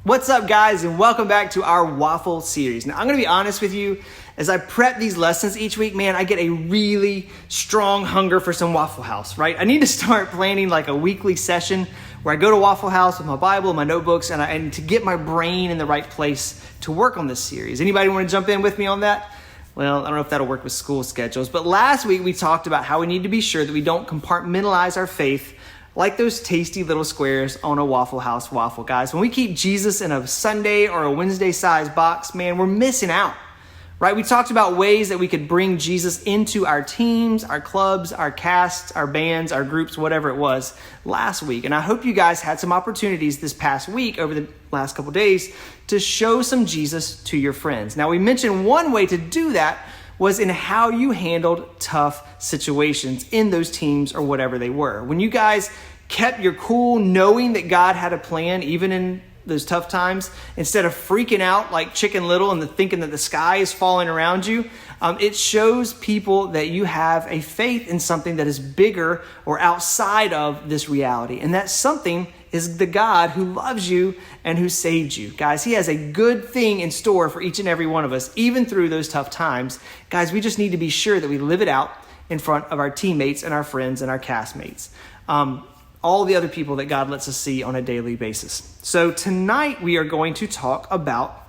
What's up, guys, and welcome back to our Waffle series. Now, I'm going to be honest with you. As I prep these lessons each week, man, I get a really strong hunger for some Waffle House, right? I need to start planning like a weekly session where I go to Waffle House with my Bible and my notebooks and to get my brain in the right place to work on this series. Anybody want to jump in with me on that? Well, I don't know if that'll work with school schedules, but last week we talked about how we need to be sure that we don't compartmentalize our faith like those tasty little squares on a Waffle House waffle, guys. When we keep Jesus in a Sunday or a Wednesday size box, man, we're missing out, right? We talked about ways that we could bring Jesus into our teams, our clubs, our casts, our bands, our groups, whatever it was last week. And I hope you guys had some opportunities this past week over the last couple days to show some Jesus to your friends. Now, we mentioned one way to do that was in how you handled tough situations in those teams or whatever they were. When you guys kept your cool, knowing that God had a plan, even in those tough times, instead of freaking out like Chicken Little and thinking that the sky is falling around you, it shows people that you have a faith in something that is bigger or outside of this reality. And that something is the God who loves you and who saved you. Guys, he has a good thing in store for each and every one of us, even through those tough times. Guys, we just need to be sure that we live it out in front of our teammates and our friends and our castmates. All the other people that God lets us see on a daily basis. So tonight we are going to talk about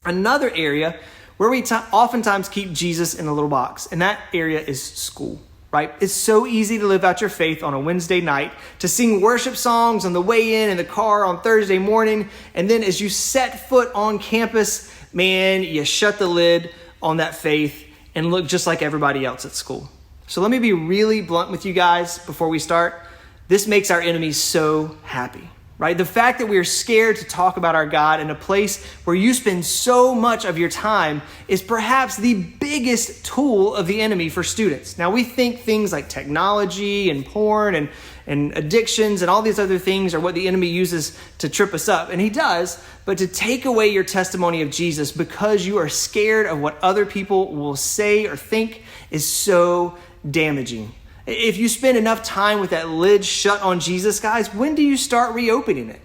another area where we oftentimes keep Jesus in a little box, and that area is school, right? It's so easy to live out your faith on a Wednesday night, to sing worship songs on the way in the car on Thursday morning, and then as you set foot on campus, man, you shut the lid on that faith and look just like everybody else at school. So let me be really blunt with you guys before we start. This makes our enemies so happy, right? The fact that we are scared to talk about our God in a place where you spend so much of your time is perhaps the biggest tool of the enemy for students. Now, we think things like technology and porn and addictions and all these other things are what the enemy uses to trip us up. And he does, but to take away your testimony of Jesus because you are scared of what other people will say or think is so damaging. If you spend enough time with that lid shut on Jesus, guys, when do you start reopening it?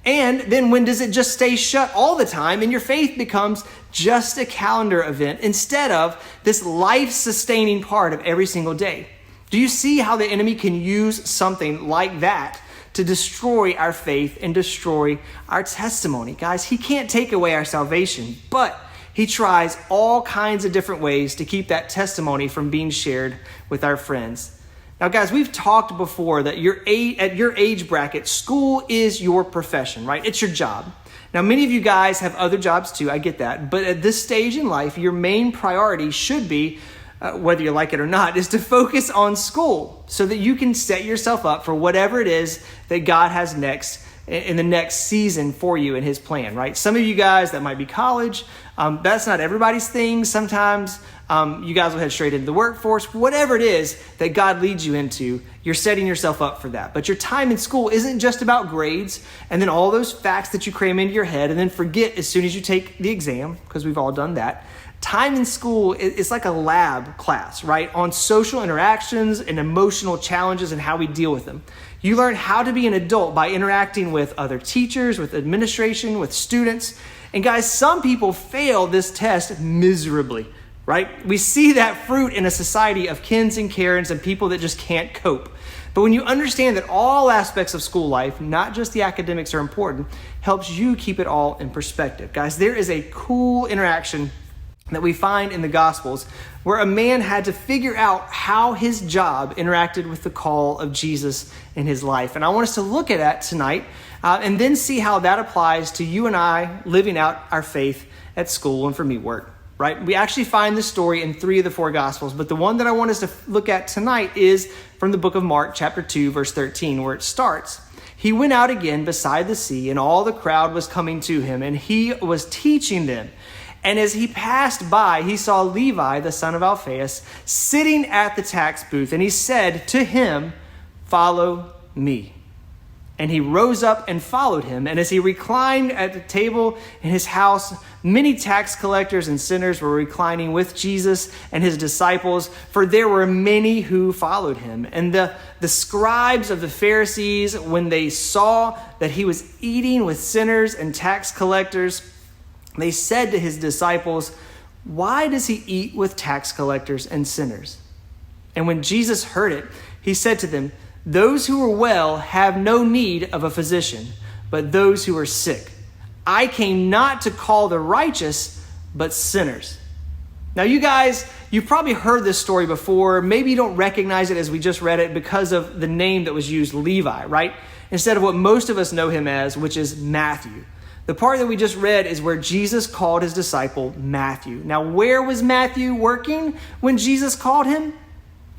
And then when does it just stay shut all the time and your faith becomes just a calendar event instead of this life-sustaining part of every single day? Do you see how the enemy can use something like that to destroy our faith and destroy our testimony? Guys, he can't take away our salvation, but he tries all kinds of different ways to keep that testimony from being shared with our friends. Now, guys, we've talked before that at your age bracket, school is your profession, right? It's your job. Now, many of you guys have other jobs too, I get that. But at this stage in life, your main priority should be, whether you like it or not, is to focus on school so that you can set yourself up for whatever it is that God has next in the next season for you in his plan, right? Some of you guys, that might be college. That's not everybody's thing. Sometimes you guys will head straight into the workforce. Whatever it is that God leads you into, you're setting yourself up for that. But your time in school isn't just about grades and then all those facts that you cram into your head and then forget as soon as you take the exam, because we've all done that. Time in school is like a lab class, right? On social interactions and emotional challenges and how we deal with them. You learn how to be an adult by interacting with other teachers, with administration, with students. And guys, some people fail this test miserably, right? We see that fruit in a society of Kens and Karens and people that just can't cope. But when you understand that all aspects of school life, not just the academics, are important, helps you keep it all in perspective. Guys, there is a cool interaction that we find in the Gospels where a man had to figure out how his job interacted with the call of Jesus in his life. And I want us to look at that tonight and then see how that applies to you and I living out our faith at school and for me work, right? We actually find this story in 3 of the 4 Gospels, but the one that I want us to look at tonight is from the book of Mark, chapter 2, verse 13, where it starts. He went out again beside the sea, and all the crowd was coming to him, and he was teaching them. And as he passed by, he saw Levi, the son of Alphaeus, sitting at the tax booth. And he said to him, "Follow me." And he rose up and followed him. And as he reclined at the table in his house, many tax collectors and sinners were reclining with Jesus and his disciples, for there were many who followed him. And the scribes of the Pharisees, when they saw that he was eating with sinners and tax collectors, they said to his disciples, "Why does he eat with tax collectors and sinners?" And when Jesus heard it, he said to them, "Those who are well have no need of a physician, but those who are sick. I came not to call the righteous, but sinners." Now, you guys, you've probably heard this story before. Maybe you don't recognize it as we just read it because of the name that was used, Levi, right? Instead of what most of us know him as, which is Matthew. The part that we just read is where Jesus called his disciple Matthew. Now, where was Matthew working when Jesus called him?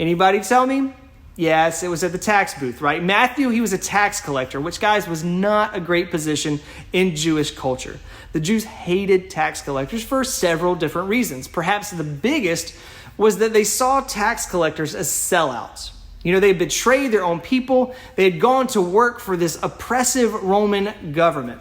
Anybody tell me? Yes, it was at the tax booth, right? Matthew, he was a tax collector, which, guys, was not a great position in Jewish culture. The Jews hated tax collectors for several different reasons. Perhaps the biggest was that they saw tax collectors as sellouts. You know, they betrayed their own people. They had gone to work for this oppressive Roman government.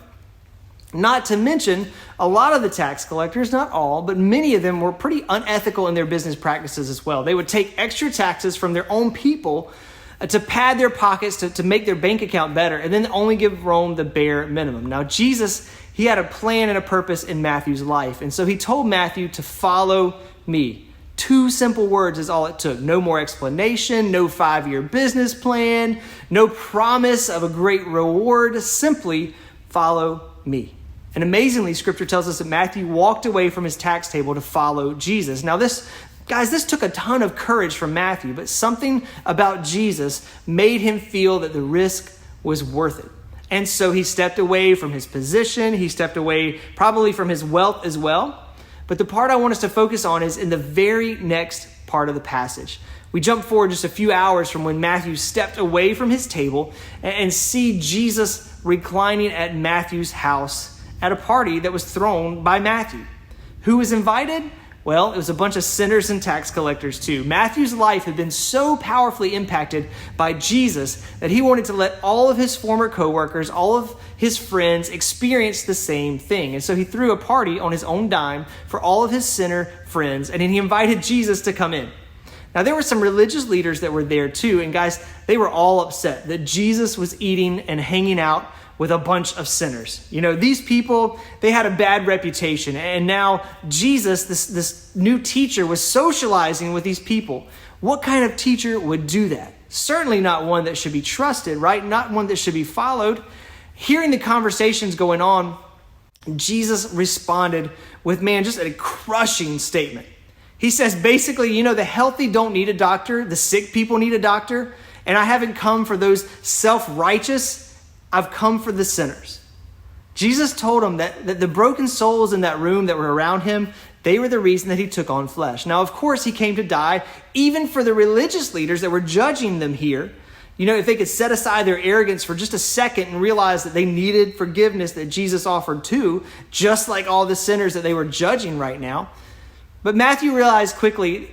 Not to mention, a lot of the tax collectors, not all, but many of them were pretty unethical in their business practices as well. They would take extra taxes from their own people to pad their pockets, to make their bank account better, and then only give Rome the bare minimum. Now, Jesus, he had a plan and a purpose in Matthew's life, and so he told Matthew to follow me. 2 simple words is all it took. No more explanation, no 5-year business plan, no promise of a great reward. Simply follow me. And amazingly, Scripture tells us that Matthew walked away from his tax table to follow Jesus. Now this took a ton of courage from Matthew, but something about Jesus made him feel that the risk was worth it. And so he stepped away from his position. He stepped away probably from his wealth as well. But the part I want us to focus on is in the very next part of the passage. We jump forward just a few hours from when Matthew stepped away from his table and see Jesus reclining at Matthew's house at a party that was thrown by Matthew. Who was invited? Well, it was a bunch of sinners and tax collectors too. Matthew's life had been so powerfully impacted by Jesus that he wanted to let all of his former coworkers, all of his friends experience the same thing. And so he threw a party on his own dime for all of his sinner friends, and then he invited Jesus to come in. Now, there were some religious leaders that were there too, and guys, they were all upset that Jesus was eating and hanging out with a bunch of sinners. You know, these people, they had a bad reputation, and now Jesus, this new teacher, was socializing with these people. What kind of teacher would do that? Certainly not one that should be trusted, right? Not one that should be followed. Hearing the conversations going on, Jesus responded with, just a crushing statement. He says, basically, you know, the healthy don't need a doctor. The sick people need a doctor. And I haven't come for those self-righteous. I've come for the sinners. Jesus told him that the broken souls in that room that were around him, they were the reason that he took on flesh. Now, of course, he came to die even for the religious leaders that were judging them here. You know, if they could set aside their arrogance for just a second and realize that they needed forgiveness that Jesus offered too, just like all the sinners that they were judging right now. But Matthew realized quickly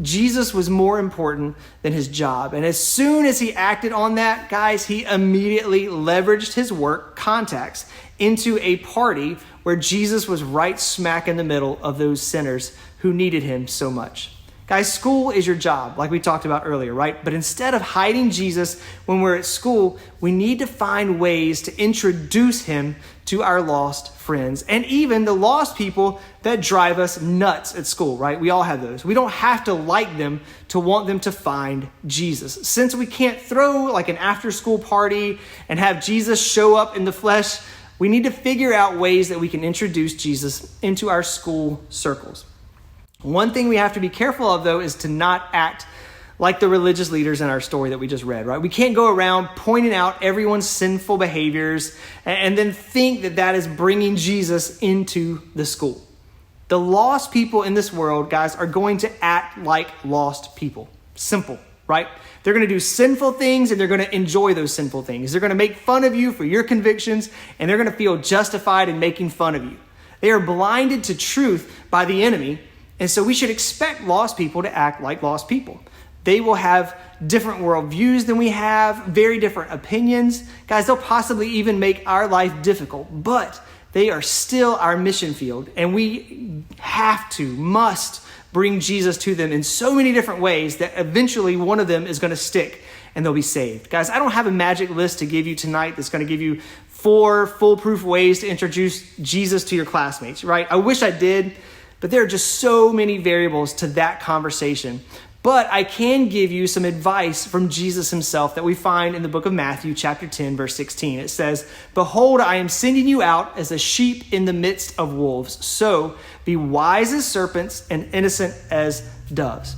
Jesus was more important than his job. And as soon as he acted on that, guys, he immediately leveraged his work contacts into a party where Jesus was right smack in the middle of those sinners who needed him so much. Guys, school is your job, like we talked about earlier, right? But instead of hiding Jesus when we're at school, we need to find ways to introduce him to our lost friends and even the lost people that drive us nuts at school, right? We all have those. We don't have to like them to want them to find Jesus. Since we can't throw like an after-school party and have Jesus show up in the flesh, we need to figure out ways that we can introduce Jesus into our school circles. One thing we have to be careful of, though, is to not act like the religious leaders in our story that we just read, right? We can't go around pointing out everyone's sinful behaviors and then think that that is bringing Jesus into the school. The lost people in this world, guys, are going to act like lost people. Simple, right? They're going to do sinful things and they're going to enjoy those sinful things. They're going to make fun of you for your convictions and they're going to feel justified in making fun of you. They are blinded to truth by the enemy. And so we should expect lost people to act like lost people. They will have different worldviews than we have, very different opinions. Guys, they'll possibly even make our life difficult, but they are still our mission field, and we must bring Jesus to them in so many different ways that eventually one of them is going to stick and they'll be saved. Guys, I don't have a magic list to give you tonight that's going to give you 4 foolproof ways to introduce Jesus to your classmates, right? I wish I did, but there are just so many variables to that conversation. But I can give you some advice from Jesus himself that we find in the book of Matthew, chapter 10, verse 16. It says, "Behold, I am sending you out as a sheep in the midst of wolves. So be wise as serpents and innocent as doves."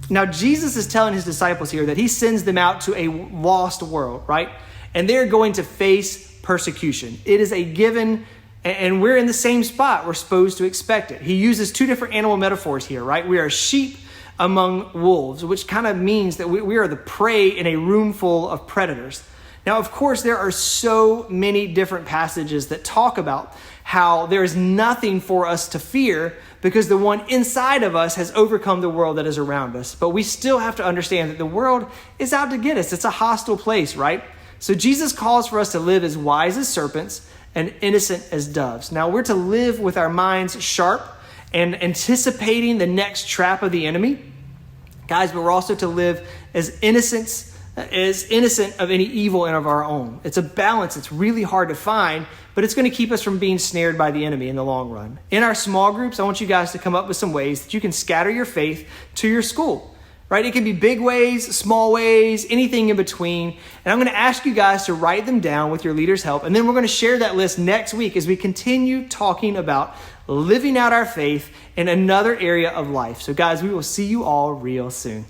Now, Jesus is telling his disciples here that he sends them out to a lost world, right? And they're going to face persecution. It is a given, and we're in the same spot. We're supposed to expect it. He uses 2 different animal metaphors here, right? We are sheep among wolves, which kind of means that we are the prey in a room full of predators. Now, of course, there are so many different passages that talk about how there is nothing for us to fear because the one inside of us has overcome the world that is around us. But we still have to understand that the world is out to get us. It's a hostile place, right? So Jesus calls for us to live as wise as serpents and innocent as doves. Now, we're to live with our minds sharp and anticipating the next trap of the enemy. Guys, but we're also to live as innocent of any evil and of our own. It's a balance. It's really hard to find, but it's going to keep us from being snared by the enemy in the long run. In our small groups, I want you guys to come up with some ways that you can scatter your faith to your school, right? It can be big ways, small ways, anything in between. And I'm going to ask you guys to write them down with your leader's help. And then we're going to share that list next week as we continue talking about living out our faith in another area of life. So guys, we will see you all real soon.